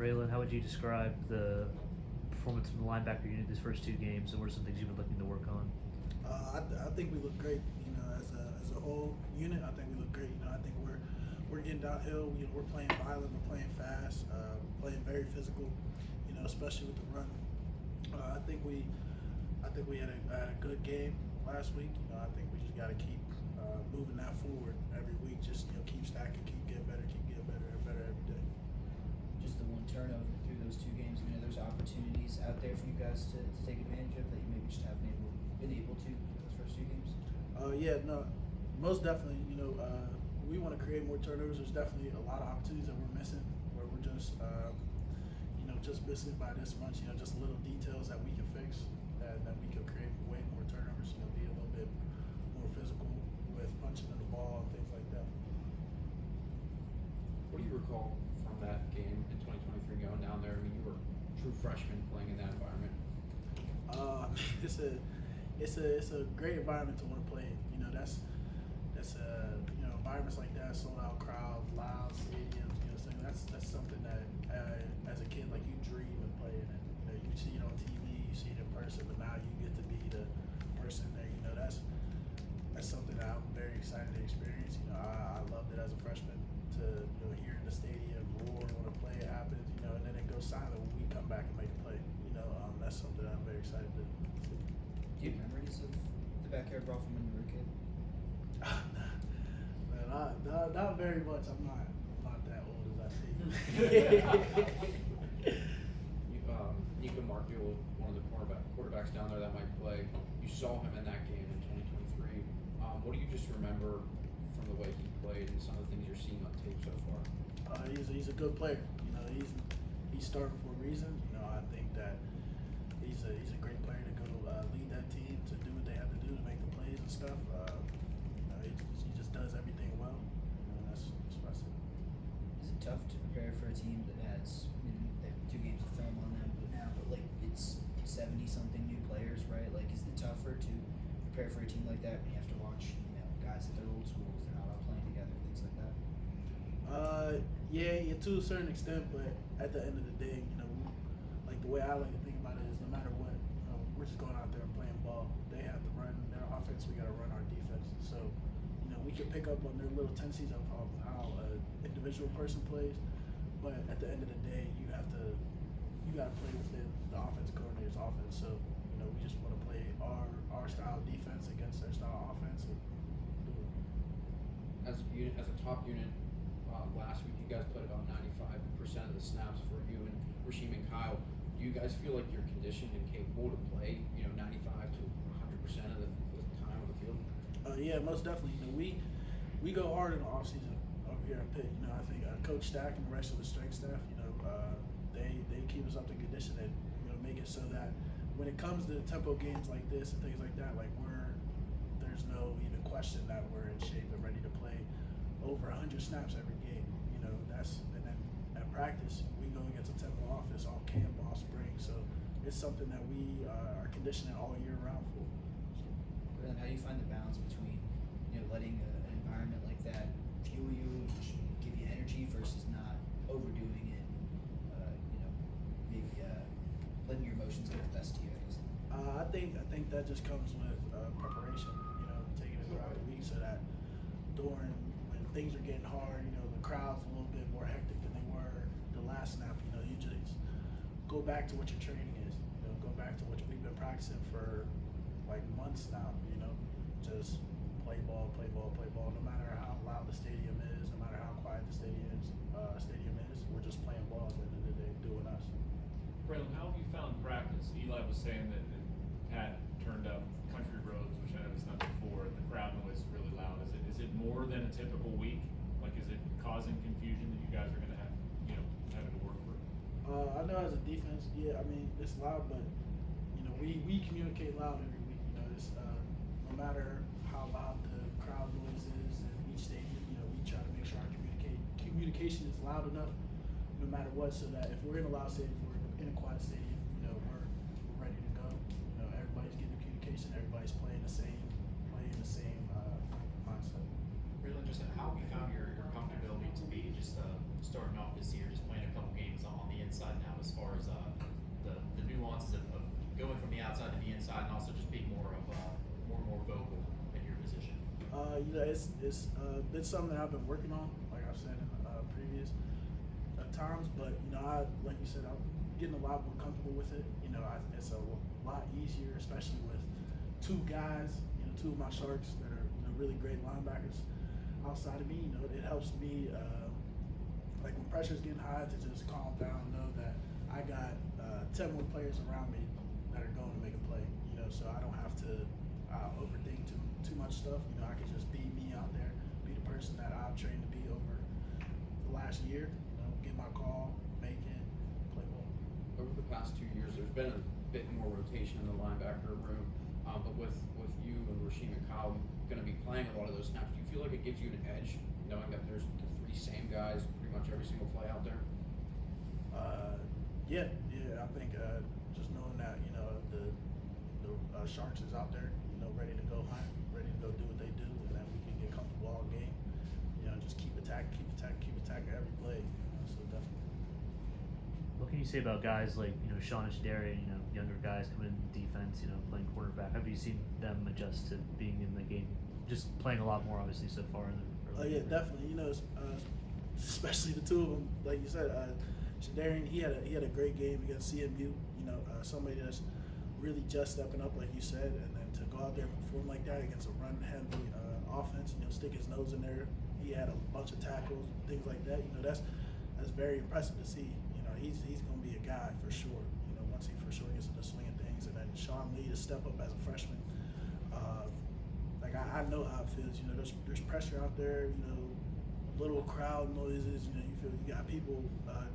Braylan, how would you describe the performance from the linebacker unit these first two games, and what are some things you've been looking to work on? I think we look great. You know, as a whole unit, I think we look great. You know, I think we're getting downhill. You know, we're playing violent, we're playing fast, playing very physical. You know, especially with the run. I think we had a good game last week. You know, I think we just got to keep moving that forward every week. Just keep stacking, keep getting better and better every day. Just the one turnover through those two games. I mean, there's opportunities out there for you guys to take advantage of that you maybe just haven't been able to those first two games. Yeah, no, most definitely. You know, we want to create more turnovers. There's definitely a lot of opportunities that we're missing, where we're just, just missing by this much. You know, just little details that we can fix, that we could create way more turnovers. You know, be a little bit more physical with punching in the ball and things like that. What do you recall from that game in 2023 going down there? I mean, you were a true freshman playing in that environment. It's a great environment to want to play in. You know, that's environments like that, sold out crowds, loud stadiums. You know, so that's something that as a kid, like, you dream of playing in. You know, you see it on TV, you see it in person, but now you get to be the person there. You know, that's something that I'm very excited to experience. You know, I loved it as a freshman to hear in the stadium roar when a play happens. You know, and then it goes silent when we come back and make a play. You know, that's something that I'm very excited to see. Do you have memories of the Backyard Brawl from when you were a kid? Man, not very much. I'm not that old as I seem. Nico Markfield, one of the quarterbacks down there that might play. You saw him in that game in 2023. What do you just remember from the way he played and some of the things you're seeing on tape so far? He's a good player. You know, he's starting for a reason. You know, I think that he's a great player to go lead that team, to do what they have to do to make the plays and stuff. He just does everything well. You know, that's what I say. Is it tough to prepare for a team that has, they have 2 games of film on them now, but like it's 70-something new players, right? Like, is it tougher to prepare for a team like that when you have to watch, guys at their old schools, they're not all playing together, things like that? Yeah, to a certain extent, but at the end of the day, like, the way I like to think about it is, no matter what, we're just going out there and playing ball. They have to run their offense, we got to run our defense. So, we can pick up on their little tendencies of how an individual person plays, but at the end of the day, you got to play within the offensive coordinator's offense. So, we just want to play our style of defense against their style of offense. And do it. As a top unit, last week you guys played about 95% of the snaps for you and Rasheem and Kyle. Do you guys feel like you're conditioned and capable to play, 95 to 100% of the time on the field? Yeah, most definitely. We go hard in the offseason over here at Pitt. I think Coach Stack and the rest of the strength staff, they keep us up to condition and make it so that when it comes to tempo games like this and things like that, like, there's no even question that we're in shape and ready to play over 100 snaps every game. And then at practice we go against a tempo offense all camp, all spring. So it's something that we are conditioning all year round for. Then how do you find the balance between letting an environment like that fuel you and give you energy versus not overdoing it, maybe letting your emotions get the best of you, I guess? I think that just comes with preparation. Taking it throughout the week so that when things are getting hard, the crowd's a little bit more hectic than they were the last snap. You just go back to what your training is. Go back to what we've been practicing for like months now. Just play ball, no matter how loud the stadium is, no matter how quiet the stadium is, we're just playing ball at the end of the day, doing us. Braylan, how have you found practice? Eli was saying that Pat turned up country roads, which I know he's done before, and the crowd noise is really loud. Is it more than a typical week? Like, is it causing confusion that you guys are going to have, having to work for? I know as a defense, yeah, it's loud, but we communicate loud every week. It's no matter how loud the crowd noise is in each stadium, we try to make sure our communication is loud enough, no matter what, so that if we're in a loud stadium, if we're in a quiet stadium, we're ready to go. Everybody's getting communication, everybody's playing the same mindset. Braylan, just how have you found your comfortability to be just starting off this year, just playing a couple games on the inside? outside to the inside, and also just being more and more vocal in your position? It's been something that I've been working on, like I've said in previous times. But like you said, I'm getting a lot more comfortable with it. It's a lot easier, especially with two guys. Two of my Sharks that are really great linebackers outside of me. It helps me like when pressure's getting high to just calm down, know that I got 10 more players around me that are going to make a play. So I don't have to overthink too much stuff. I can just be me out there, be the person that I've trained to be over the last year. Get my call, make it, play ball. Over the past 2 years, there's been a bit more rotation in the linebacker room, but with you and Rasheem and Kyle going to be playing a lot of those snaps, do you feel like it gives you an edge knowing that there's the three same guys pretty much every single play out there? Yeah. I think just knowing that the Sharks is out there, ready to go hunt, ready to go do what they do, and then we can get comfortable all game. Just keep attacking every play. So definitely. What can you say about guys like Sean and Shadarian, younger guys coming in defense, playing quarterback? Have you seen them adjust to being in the game, just playing a lot more obviously so far in the early Yeah, definitely. Especially the two of them, like you said, Shadarian, he had a great game against CMU. Somebody that's really just stepping up, like you said, and then to go out there and perform like that against a run-heavy offense, stick his nose in there. He had a bunch of tackles, things like that. That's very impressive to see. He's going to be a guy for sure. Once he for sure gets in the swing of things, and then Sean Lee to step up as a freshman. I know how it feels. There's pressure out there. Little crowd noises. You feel you got people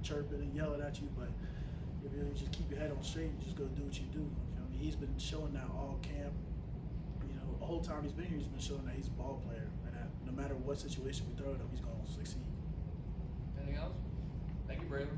chirping and yelling at you, but if you just keep your head on straight, you just go do what you do. He's been showing that all camp. The whole time he's been here, he's been showing that he's a ball player, and that no matter what situation we throw at him, he's going to succeed. Anything else? Thank you, Braylan.